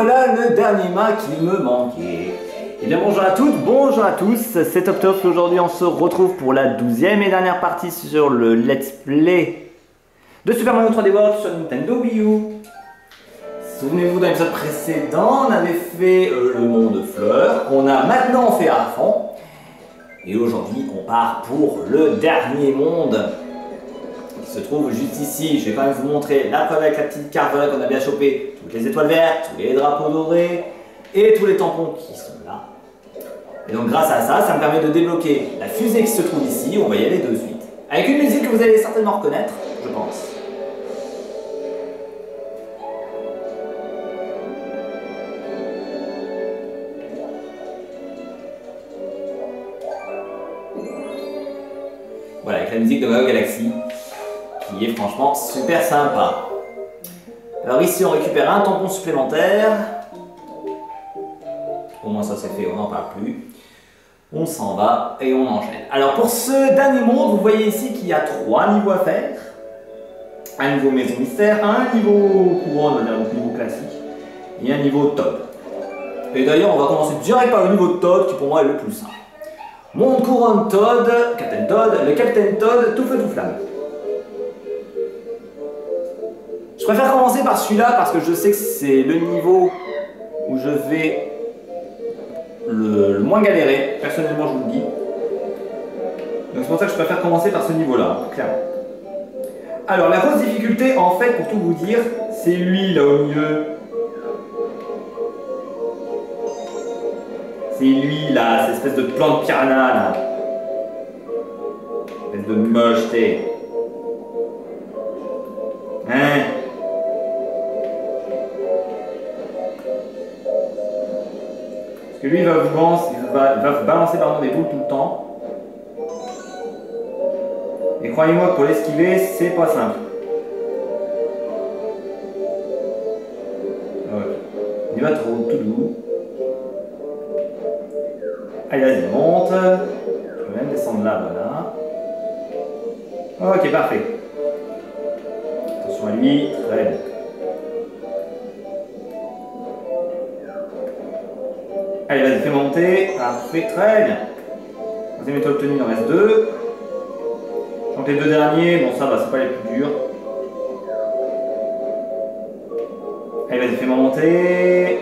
voilà le dernier mât qui me manquait. Et bien bonjour à toutes, bonjour à tous, c'est Octof. Aujourd'hui on se retrouve pour la 12e et dernière partie sur le Let's Play de Super Mario 3D World sur Nintendo Wii U. Souvenez-vous, dans l'épisode précédent, on avait fait le monde fleurs, qu'on a maintenant fait à fond. Et aujourd'hui on part pour le dernier monde, qui se trouve juste ici. Je vais quand même vous montrer la preuve avec la petite carte qu'on a bien chopé. Toutes les étoiles vertes, tous les drapeaux dorés et tous les tampons qui sont là. Et donc grâce à ça, ça me permet de débloquer la fusée qui se trouve ici. On va y aller de suite. Avec une musique que vous allez certainement reconnaître, je pense. Voilà, avec la musique de Mario Galaxy, qui est franchement super sympa. Alors ici, on récupère un tampon supplémentaire. Au moins ça c'est fait, on n'en parle plus. On s'en va et on enchaîne. Alors pour ce dernier monde, vous voyez ici qu'il y a 3 niveaux à faire. Un niveau maison mystère, un niveau couronne, on va dire donc niveau classique, et un niveau Toad. Et d'ailleurs, on va commencer direct par le niveau de Toad, qui pour moi est le plus simple. Monde couronne Toad, Captain Toad, le Captain Toad, tout feu tout flamme. Je préfère commencer par celui-là parce que je sais que c'est le niveau où je vais le moins galérer. Personnellement, je vous le dis. Donc c'est pour ça que je préfère commencer par ce niveau-là, clairement. Alors la grosse difficulté, en fait, pour tout vous dire, c'est lui là au milieu. C'est lui là, cette espèce de plante piranha là. Espèce de mocheté. Hein? Parce que lui il va vous balancer pardon, des boules tout le temps. Et croyez-moi que pour l'esquiver, c'est pas simple. Ok. Il va trop tout doux. Allez, vas-y, monte. Je peux même descendre là, voilà. Ok, parfait. Attention à lui, très bien. Allez, vas-y, fais monter. Parfait, très bien. Deuxième étoile obtenue, il en reste 2. Donc les 2 derniers, bon ça va, c'est pas les plus durs. Allez, vas-y, fais-moi monter.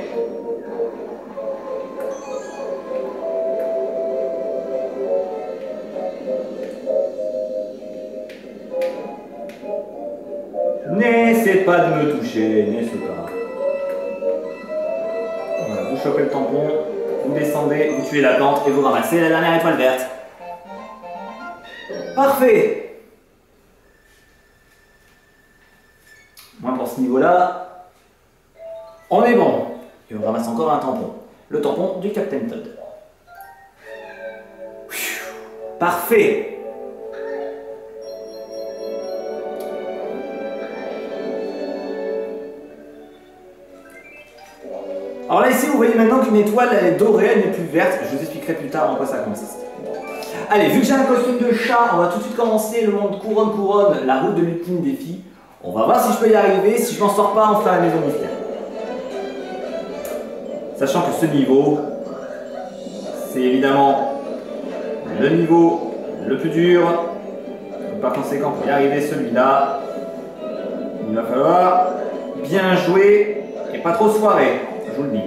N'essaie pas de me toucher, n'essaie pas. Voilà, vous chopez le tampon, vous descendez, vous tuez la plante et vous ramassez la dernière étoile verte. Parfait! Moi pour ce niveau-là, on est bon. Et on ramasse encore un tampon. Le tampon du Captain Toad. Parfait! Alors là ici vous voyez maintenant qu'une étoile elle est dorée, elle n'est plus verte. Je vous expliquerai plus tard en quoi ça consiste. Allez, vu que j'ai un costume de chat, on va tout de suite commencer le monde couronne, la route de l'ultime défi. On va voir si je peux y arriver, si je m'en sors pas, on fera la maison mystère. Sachant que ce niveau, c'est évidemment le niveau le plus dur. Donc, par conséquent, pour y arriver celui-là, il va falloir bien jouer et pas trop se foirer, je vous le dis.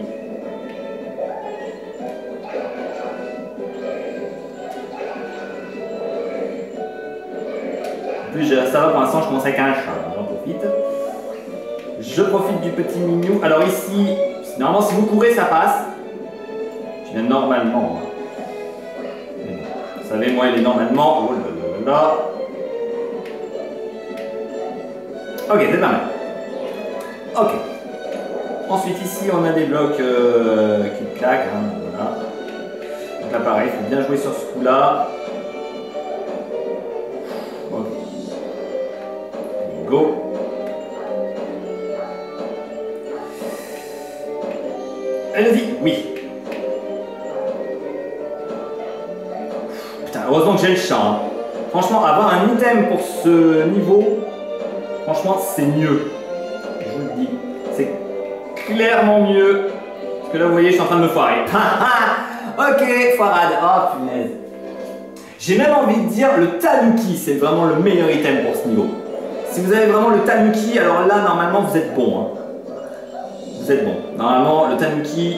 En plus, ça va pour l'instant, je commence avec un chat, j'en profite. Je profite du petit mignon. Alors ici, normalement si vous courez ça passe. Je viens normalement. Mais bon, vous savez, moi il est normalement. Oh là là là. Ok, c'est pas mal. Ok. Ensuite ici on a des blocs qui claquent. Hein, voilà. Donc là pareil, il faut bien jouer sur ce coup-là. Ok. Go. Allez-y, oui. Putain, heureusement que j'ai le chat. Hein. Franchement, avoir un item pour ce niveau, franchement, c'est mieux. Je vous le dis. C'est clairement mieux. Parce que là, vous voyez, je suis en train de me foirer. Ok, foirade. Oh, punaise. J'ai même envie de dire le tanuki, c'est vraiment le meilleur item pour ce niveau. Si vous avez vraiment le tanuki, alors là, normalement, vous êtes bon. Hein. Vous êtes bon. Normalement, le tanuki,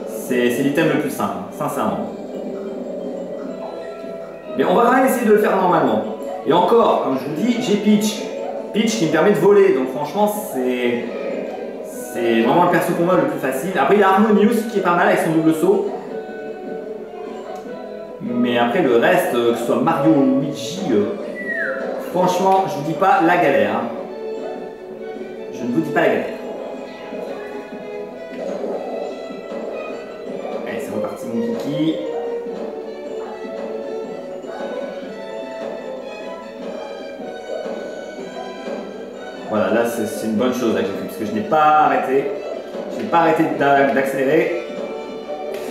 c'est l'item le plus simple, sincèrement. Mais on va quand même essayer de le faire normalement. Et encore, comme je vous dis, j'ai Peach. Peach qui me permet de voler, donc franchement, c'est vraiment le perso combat le plus facile. Après, il y a Harmonious qui est pas mal avec son double saut. Mais après, le reste, que ce soit Mario ou Luigi, franchement, je vous dis pas la galère. Hein. Je ne vous dis pas la galère. Allez, c'est reparti, mon kiki. Voilà, là c'est une bonne chose là, que j'ai fait, parce que je n'ai pas arrêté. Je n'ai pas arrêté d'accélérer.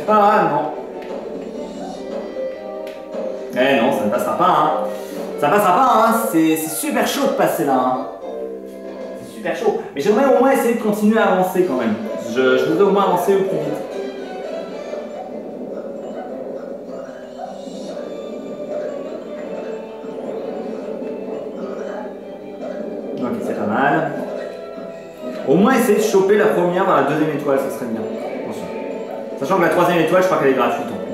Ah non. Eh non, ça ne passera pas, hein. Ça passera pas, hein. C'est super chaud de passer là, hein. C'est super chaud. Mais j'aimerais au moins essayer de continuer à avancer quand même. Je voudrais au moins avancer au plus vite. Ok, c'est pas mal. Au moins essayer de choper la première dans la deuxième étoile, ça serait bien. Attention. Sachant que la troisième étoile, je crois qu'elle est gratuite en plus.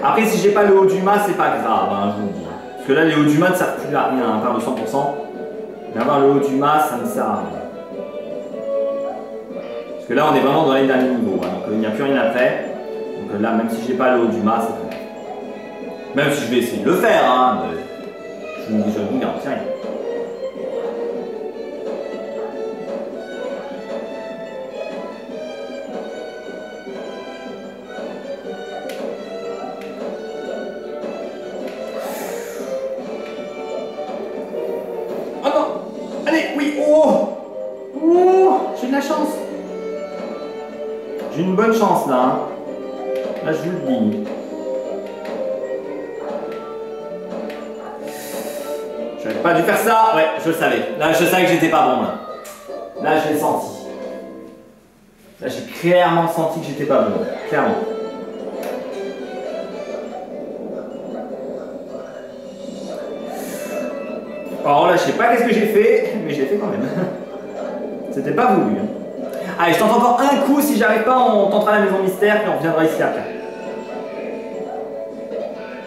Après, si j'ai pas le haut du mât, c'est pas grave, hein, je vous le dis. Parce que là, les hauts du mât ne servent plus à rien, à part de 100%. Mais avoir le haut du mât, ça ne sert à rien. Parce que là, on est vraiment dans les derniers niveaux, hein, donc il n'y a plus rien après. Donc là, même si j'ai pas le haut du mât, c'est pas grave. Même si je vais essayer de le faire, hein, je ne vous garantis rien. J'ai une bonne chance là, hein. Là je vous le dis. J'aurais pas dû faire ça, ouais, je le savais. Là je savais que j'étais pas bon là. Là je l'ai senti. Là j'ai clairement senti que j'étais pas bon, clairement. Alors là je sais pas qu'est-ce que j'ai fait, mais j'ai fait quand même. C'était pas voulu. Hein. Allez, je tente encore un coup, si j'arrive pas, on tentera la maison mystère, puis on reviendra ici après.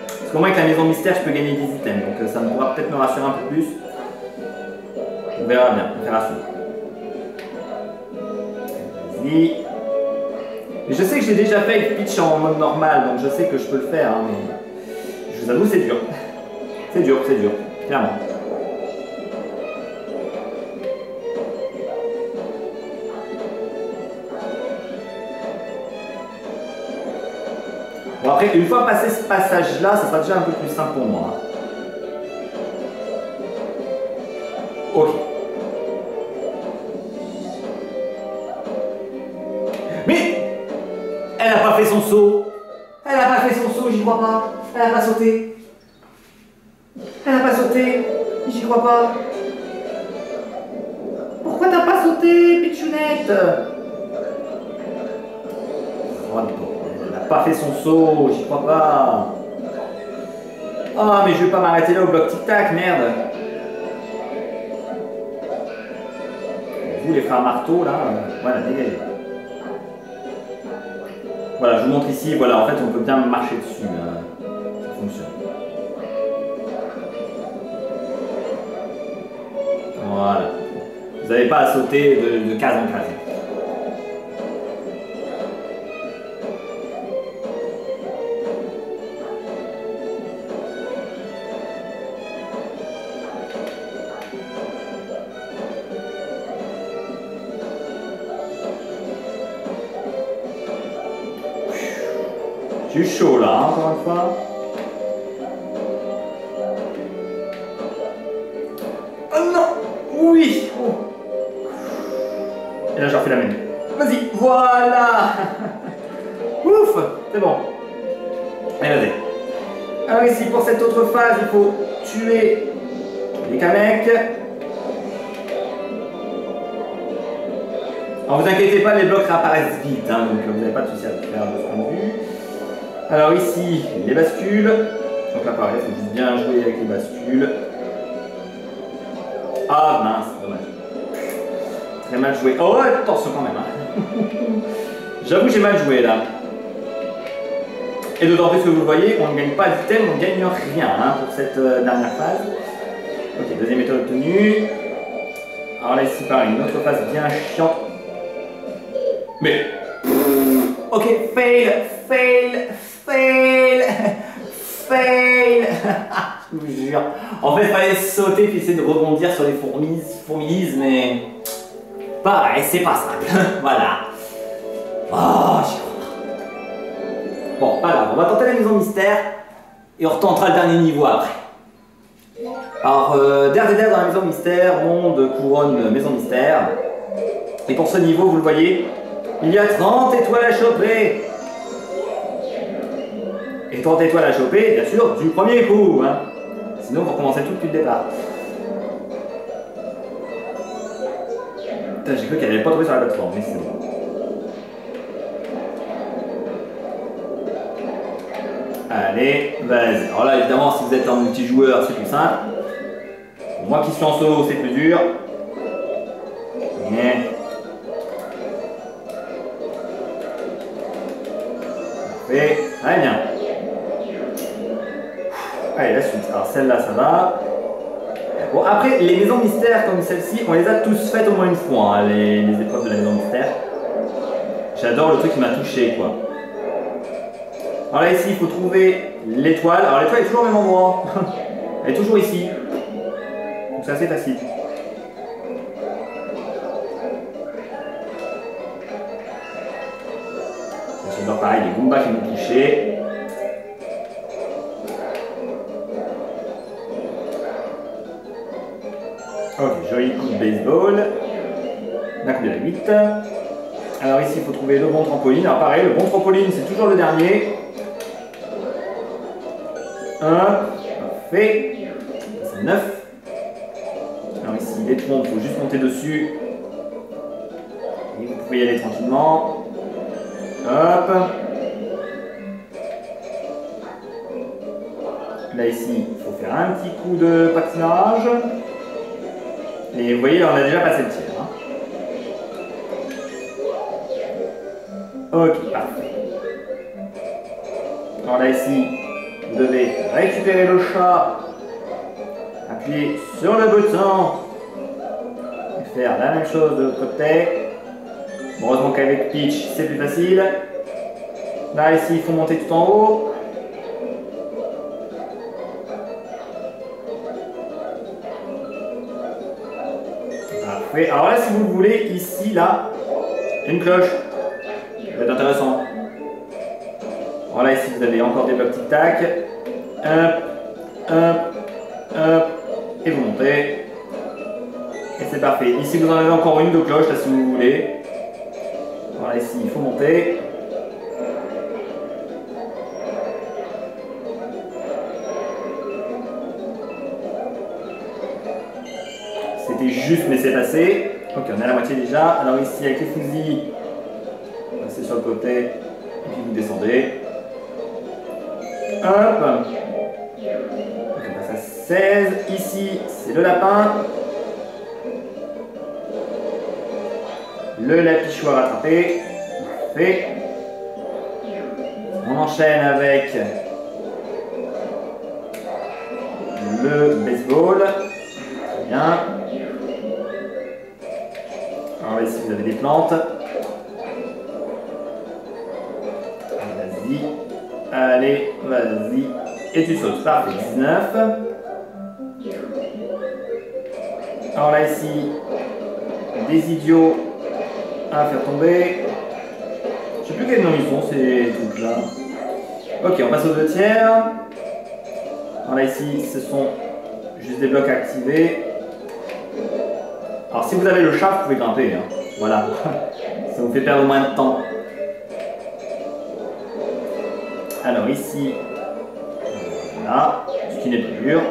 Parce qu'au moins avec la maison mystère, je peux gagner des items, donc ça me pourra peut-être me rassurer un peu plus. On verra bien, on verra ça. Vas-y. Mais je sais que j'ai déjà fait avec Peach en mode normal, donc je sais que je peux le faire, hein, mais je vous avoue, c'est dur. C'est dur, clairement. Bon après, une fois passé ce passage-là, ça sera déjà un peu plus simple pour moi. Ok. Mais elle n'a pas fait son saut. Elle n'a pas fait son saut, j'y crois pas. Elle n'a pas sauté. Elle n'a pas sauté, j'y crois pas. Pourquoi t'as pas sauté, Pichounette? Oh, elle n'a pas fait son saut, j'y crois pas. Oh, mais je vais pas m'arrêter là au bloc tic-tac, merde. Vous, les frères marteau, là, voilà, dégagez. Voilà, je vous montre ici, voilà, en fait, on peut bien marcher dessus, ça fonctionne. Voilà. Vous n'avez pas à sauter de case en case. J'ai eu chaud là, hein, encore une fois. Oh non! Oui! Oh. Et là, je refais la même. Vas-y, voilà! Ouf! C'est bon. Allez, vas-y. Alors ici, pour cette autre phase, il faut tuer les Kamek. Alors vous inquiétez pas, les blocs réapparaissent vite, hein, donc vous n'avez pas de souci à faire de ce point de vue. Alors ici, les bascules. Donc là pareil, il faut juste bien jouer avec les bascules. Ah mince, dommage. Très mal joué. Oh attention quand même. Hein. J'avoue j'ai mal joué là. Et d'autant plus que vous le voyez, on ne gagne pas d'item, on ne gagne rien hein, pour cette dernière phase. Ok, deuxième étoile obtenue. Alors là ici pareil, une autre phase bien chiante. Mais... Ok, fail, fail, fail, fail. Je vous jure. En fait, il fallait sauter puis essayer de rebondir sur les fourmilises, mais... Pareil, c'est pas simple. Voilà. Oh, j'y crois. Bon, pas grave, on va tenter la maison mystère et on retentera le dernier niveau après. Alors, derrière dans la maison mystère, monde, couronne, maison mystère. Et pour ce niveau, vous le voyez, il y a 30 étoiles à choper. Et 30 étoiles à choper, bien sûr, du premier coup. Hein. Sinon, vous recommencez tout depuis le départ. J'ai cru qu'elle n'avait pas trouvé sur la plateforme, mais c'est bon. Allez, vas-y. Alors là, évidemment, si vous êtes en multijoueur, c'est plus simple. Pour moi qui suis en solo, c'est plus dur. Mais... Parfait. Très bien. Allez, la suite. Alors celle-là, ça va. Bon, après, les maisons mystères comme celle-ci, on les a tous faites au moins une fois, hein, les épreuves de la maison mystère. J'adore le truc qui m'a touché, quoi. Alors là, ici, il faut trouver l'étoile. Alors l'étoile est toujours au même endroit. Elle est toujours ici. Donc c'est assez facile. J'adore pareil, les Goombas qui m'ont touché. Ok, joli coup de baseball. On a combien? 8. Alors ici, il faut trouver le bon trampoline. Alors pareil, le bon trampoline, c'est toujours le dernier. 1. Parfait. C'est 9. Alors ici, les trompes, il faut juste monter dessus. Et vous pouvez y aller tranquillement. Hop. Là ici, il faut faire un petit coup de patinage. Et vous voyez, là, on a déjà passé le tiers. Hein. Ok, parfait. Alors là, ici, vous devez récupérer le chat, appuyer sur le bouton et faire la même chose de l'autre côté. Bon, heureusement qu'avec Peach, c'est plus facile. Là, ici, il faut monter tout en haut. Parfait. Alors là, si vous le voulez, ici, là, une cloche. Ça va être intéressant. Voilà, ici, vous avez encore des blocs tic-tac. Hop, hop, hop. Et vous montez. Et c'est parfait. Ici, vous en avez encore une de cloche, là, si vous voulez. Voilà, ici, il faut monter. C'était juste, mais c'est passé. Ok, on est à la moitié déjà. Alors ici, avec les fusils, passez sur le côté, et puis vous descendez. Hop. Donc on passe à 16. Ici, c'est le lapin. Le lapichou à rattraper. Parfait. On enchaîne avec le baseball. Très bien. Alors ici vous avez des plantes. Vas-y. Allez, vas-y. Et tu sautes. Parfait. 19. Alors là ici, des idiots à faire tomber. Je sais plus quel nom ils sont ces trucs là. Ok, on passe aux 2 tiers. Alors là ici, ce sont juste des blocs à activer. Alors si vous avez le chat, vous pouvez grimper. Hein. Voilà. Ça vous fait perdre moins de temps. Alors ici, voilà, ce qui n'est pas dur.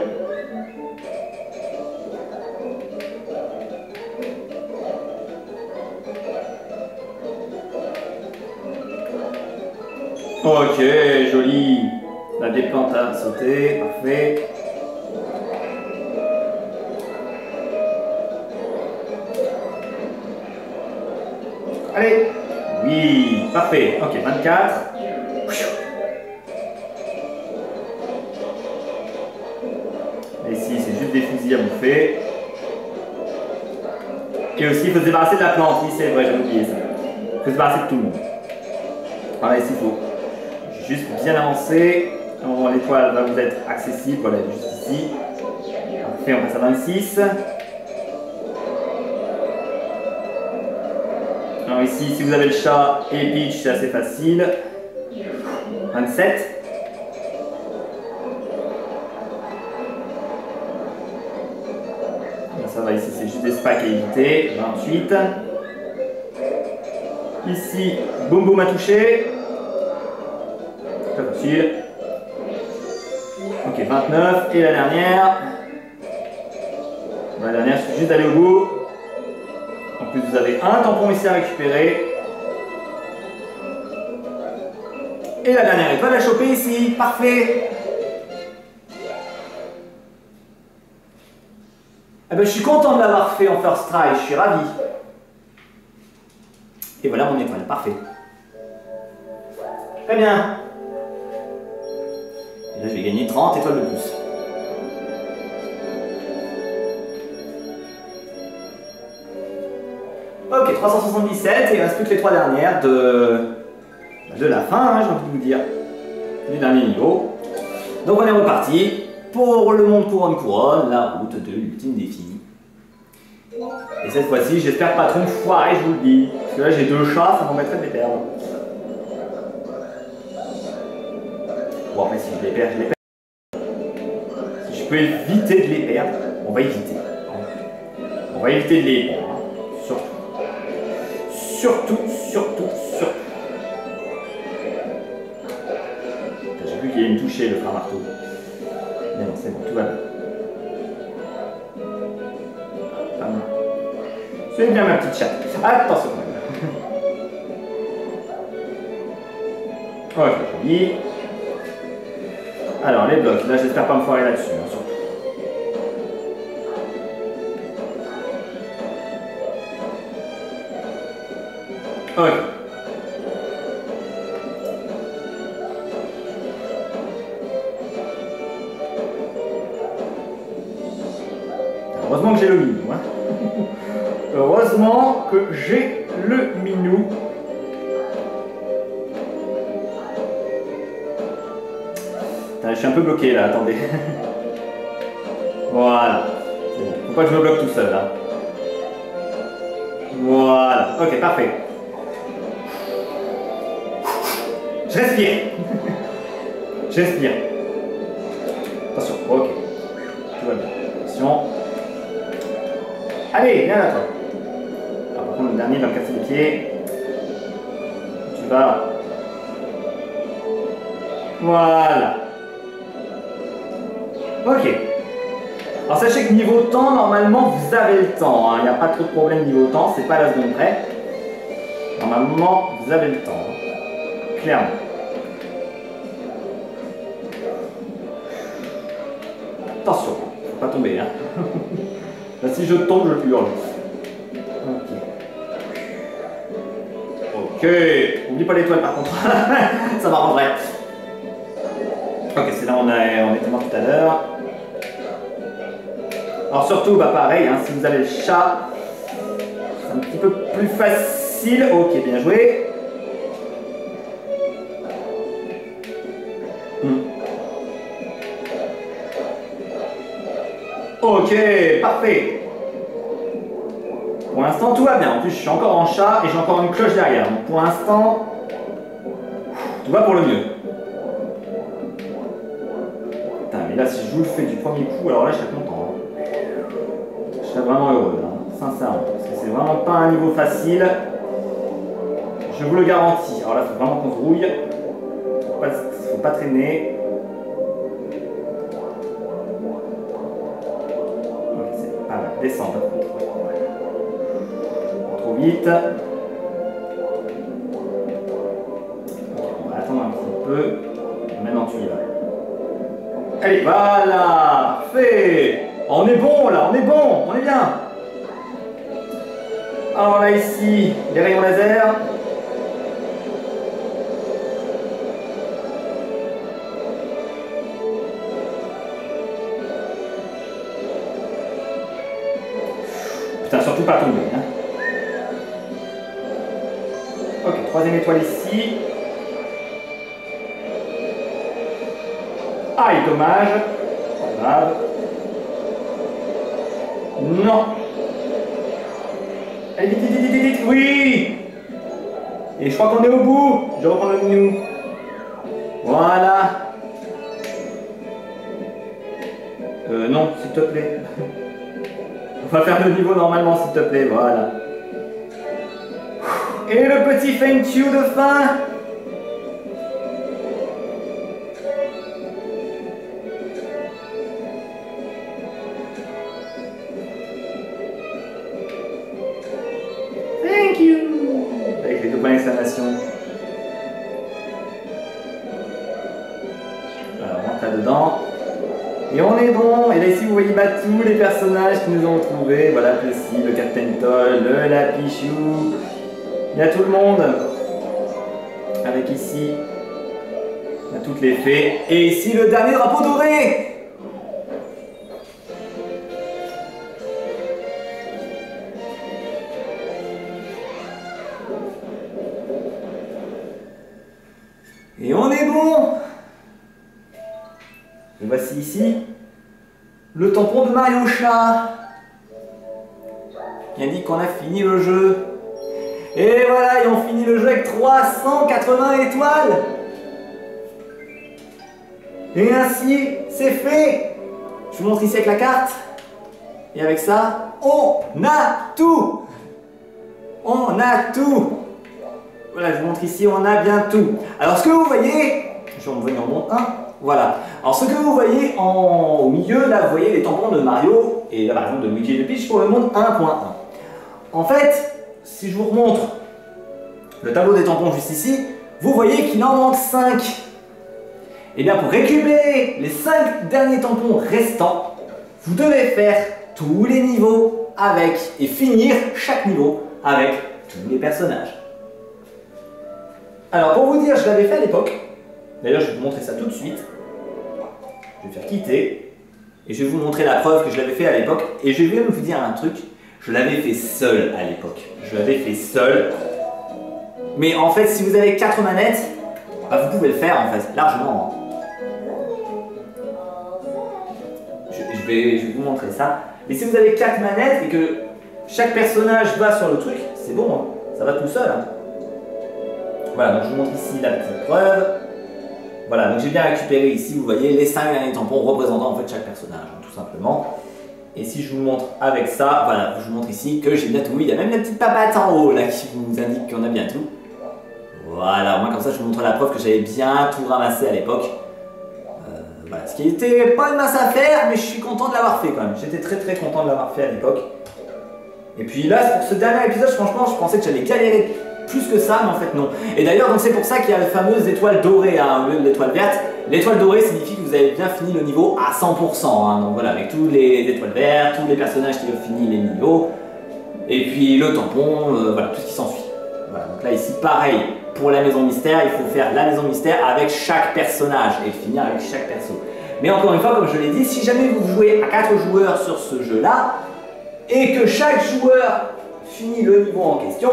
Ok, joli. La déplante a sauté, parfait. Allez. Oui, parfait. Ok, 24. Et ici, c'est juste des fusils à bouffer. Et aussi, il faut se débarrasser de la plante. Oui, c'est vrai, j'ai oublié ça. Il faut se débarrasser de tout le monde. Voilà, ici, il faut juste bien avancer. L'étoile va vous être accessible. Voilà, juste ici. Parfait, on passe à 26. Alors ici, si vous avez le chat et Peach, c'est assez facile. 27. Ça va, ici, c'est juste des spikes à éviter. 28. Ici, Boum Boum a touché. Très facile. Ok, 29. Et la dernière. La dernière, c'est juste d'aller au bout. En plus, vous avez un tampon ici à récupérer. Et la dernière étoile à choper ici. Parfait. Eh ben, je suis content de l'avoir fait en first try. Je suis ravi. Et voilà mon étoile. Parfait. Très bien. Et là, je vais gagner 30 étoiles de plus. Ok, 377, et il ne reste plus que les 3 dernières de la fin, hein, j'ai envie de vous dire, du dernier niveau. Donc on est reparti pour le monde couronne, la route de l'ultime défi. Et cette fois-ci, j'espère pas trop me foirer, je vous le dis. Parce que là, j'ai 2 chats, ça m'embêterait de les perdre. Bon, après, si je les perds, je les perds. Si je peux éviter de les perdre, on va éviter. On va éviter de les perdre. Surtout. Surtout. J'ai vu qu'il allait me toucher le frein marteau. Mais non, c'est bon, tout va bien. Ah non. C'est bien ma petite chatte. Attention quand même. Ok, joli. Alors, les blocs. Là, j'espère pas me foirer là-dessus, hein, surtout. Ok. Heureusement que j'ai le minou. Hein. Heureusement que j'ai le minou. Putain, je suis un peu bloqué là, attendez. Voilà. C'est bon. Faut pas que je me bloque tout seul là. Voilà. Ok, parfait. Je respire. Je respire. Attention. Ok. Tout va bien. Attention. Allez, viens là toi. Alors, par contre, le dernier va me casser les pieds. Tu vas. Voilà. Ok. Alors sachez que niveau temps, normalement, vous avez le temps. Il n'y a pas trop de problème niveau temps, c'est pas la seconde près. Normalement, vous avez le temps. Hein. Clairement. Attention, faut pas tomber. Hein. Là, si je tombe, je hurle. Ok. Ok. Oublie pas l'étoile par contre. Ça m'arrangerait. Ok, c'est là où on était mort tout à l'heure. Alors surtout, bah pareil, hein, si vous avez le chat, c'est un petit peu plus facile. Ok, bien joué. Ok, parfait. Pour l'instant, tout va bien. En plus, je suis encore en chat et j'ai encore une cloche derrière. Donc pour l'instant, tout va pour le mieux. Putain, mais là, si je vous le fais du premier coup, alors là, je serais content. Hein. Je serais vraiment heureux, hein, sincèrement. Parce que c'est vraiment pas un niveau facile. Je vous le garantis. Alors là, il faut vraiment qu'on se rouille. Faut pas traîner. Ok, c'est pas mal. Descendre, par contre. Trop vite. Ok, on va attendre un petit maintenant tu y vas. Allez, voilà, fait. On est bon là, on est bon, on est bien. Alors là ici, les rayons laser. Putain, surtout pas tomber. Hein. Ok, troisième étoile ici. Aïe, dommage. Pas grave. Non. Allez, vite, vite, vite, vite, vite. Oui. Et je crois qu'on est au bout. Je reprends le menu. Voilà. Non, s'il te plaît. On va faire le niveau normalement, s'il te plaît. Voilà. Et le petit thank you de fin. Thank you. Avec les deux points d'exclamation. Alors, on rentre là-dedans. Et on est bon. Et là ici, vous voyez tous les personnages qui nous ont retrouvés. Voilà, Plessis, le Captain Toll, le Lapichou. Il y a tout le monde. Avec ici, il y a toutes les fées. Et ici, le dernier drapeau doré. Et on est bon. Et voici ici le tampon de Mario Chat qui indique qu'on a fini le jeu. Et voilà, et on finit le jeu avec 380 étoiles. Et ainsi, c'est fait. Je vous montre ici avec la carte. Et avec ça, on a tout. On a tout. Voilà, je vous montre ici, on a bien tout. Alors, ce que vous voyez, je vais envoyer en monde 1. Voilà. Alors, ce que vous voyez au milieu, là, vous voyez les tampons de Mario et là, par exemple, de Luigi et de Peach pour le monde 1.1. En fait, si je vous remontre le tableau des tampons juste ici, vous voyez qu'il en manque 5. Et bien, pour récupérer les 5 derniers tampons restants, vous devez faire tous les niveaux avec et finir chaque niveau avec tous les personnages. Alors, pour vous dire, je l'avais fait à l'époque. D'ailleurs, je vais vous montrer ça tout de suite. Je vais faire quitter. Et je vais vous montrer la preuve que je l'avais fait à l'époque. Et je vais même vous dire un truc. Je l'avais fait seul à l'époque. Je l'avais fait seul. Mais en fait, si vous avez 4 manettes, bah, vous pouvez le faire en fait, largement. Je vais vous montrer ça. Mais si vous avez 4 manettes et que chaque personnage va sur le truc, c'est bon. Hein. Ça va tout seul. Hein. Voilà, donc je vous montre ici la petite preuve. Voilà, donc j'ai bien récupéré ici, vous voyez, les 5 derniers tampons représentant en fait chaque personnage, hein, tout simplement. Et si je vous montre avec ça, voilà, je vous montre ici que j'ai bien tout. Il y a même la petite papate en haut là qui vous indique qu'on a bien tout. Voilà, moi comme ça je vous montre la preuve que j'avais bien tout ramassé à l'époque. Voilà, ce qui était pas une masse à faire, mais je suis content de l'avoir fait quand même. J'étais très très content de l'avoir fait à l'époque. Et puis là, pour ce dernier épisode, franchement, je pensais que j'allais galérer plus que ça, mais en fait non. Et d'ailleurs, donc c'est pour ça qu'il y a la fameuse étoile dorée hein, au lieu de l'étoile verte. L'étoile dorée signifie que vous avez bien fini le niveau à 100%. Hein, donc voilà, avec tous les étoiles vertes, tous les personnages qui ont fini les niveaux, et puis le tampon, voilà, tout ce qui s'ensuit. Voilà, donc là ici, pareil, pour la maison mystère, il faut faire la maison mystère avec chaque personnage et finir avec chaque perso. Mais encore une fois, comme je l'ai dit, si jamais vous jouez à 4 joueurs sur ce jeu-là, et que chaque joueur finit le niveau en question,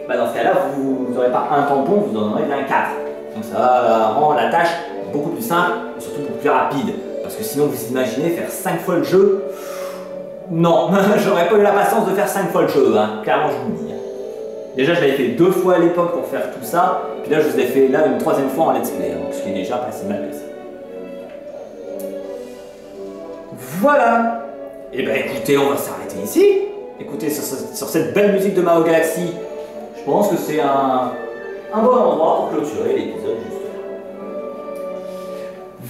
bah dans ce cas-là, vous n'aurez pas un tampon, vous en aurez bien 4. Donc ça rend la tâche beaucoup plus simple et surtout beaucoup plus rapide. Parce que sinon, vous imaginez faire 5 fois le jeu. Non, j'aurais pas eu la patience de faire 5 fois le jeu, hein. Clairement, je vous le dis. Déjà, je l'avais fait 2 fois à l'époque pour faire tout ça. Puis là, je vous l'ai fait là une 3e fois en let's play. Donc ce qui est déjà pas si mal que ça. Voilà. Et ben écoutez, on va s'arrêter ici. Écoutez, sur cette belle musique de Mario Galaxy, je pense que c'est un bon endroit pour clôturer l'épisode justement.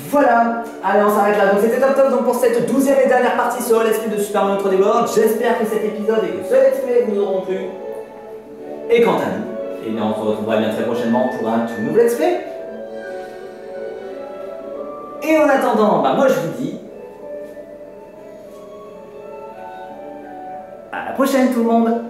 Voilà, allez on s'arrête là. Donc c'était top donc pour cette 12e et dernière partie sur Let's Play de Super Mario 3D World. J'espère que cet épisode et que ce Let's Play vous auront plu. Et quant à nous, eh bien on se retrouvera bien très prochainement pour un tout nouveau Let's Play. Et en attendant, bah moi je vous dis à la prochaine tout le monde.